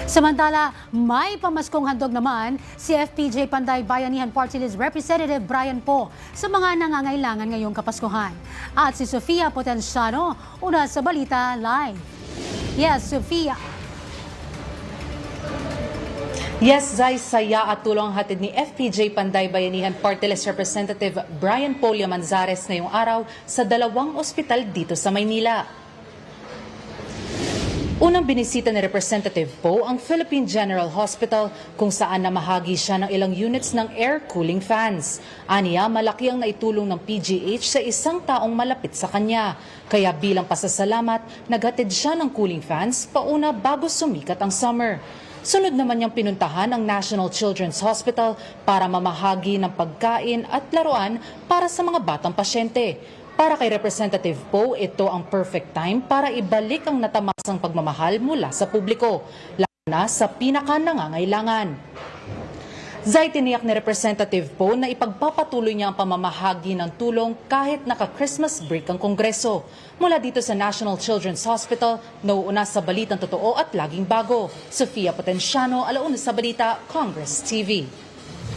Samantala, may pamaskong handog naman si FPJ Panday Bayanihan Party List Representative Brian Poe sa mga nangangailangan ngayong Kapaskuhan. At si Sofia Potenciano, una sa balita live. Yes, Sofia. Yes, Zay, saya at tulong ang hatid ni FPJ Panday Bayanihan Party List Representative Brian Poe Manzares ngayong araw sa 2 ospital dito sa Maynila. Unang binisita ni Representative Poe ang Philippine General Hospital kung saan namahagi siya ng ilang units ng air cooling fans. Aniya, malaki ang naitulong ng PGH sa isang taong malapit sa kanya. Kaya bilang pasasalamat, naghatid siya ng cooling fans pauna bago sumikat ang summer. Sunod naman niyang pinuntahan ang National Children's Hospital para mamahagi ng pagkain at laruan para sa mga batang pasyente. Para kay Representative Poe, ito ang perfect time para ibalik ang natamasang pagmamahal mula sa publiko, lalo na sa pinaka-nangangailangan. Zay, tiniyak ni Representative Poe na ipagpapatuloy niya ang pamamahagi ng tulong kahit naka-Christmas break ang Kongreso. Mula dito sa National Children's Hospital, nauuna sa balitang totoo at laging bago. Sofia Potenciano, alauna sa balita, Congress TV.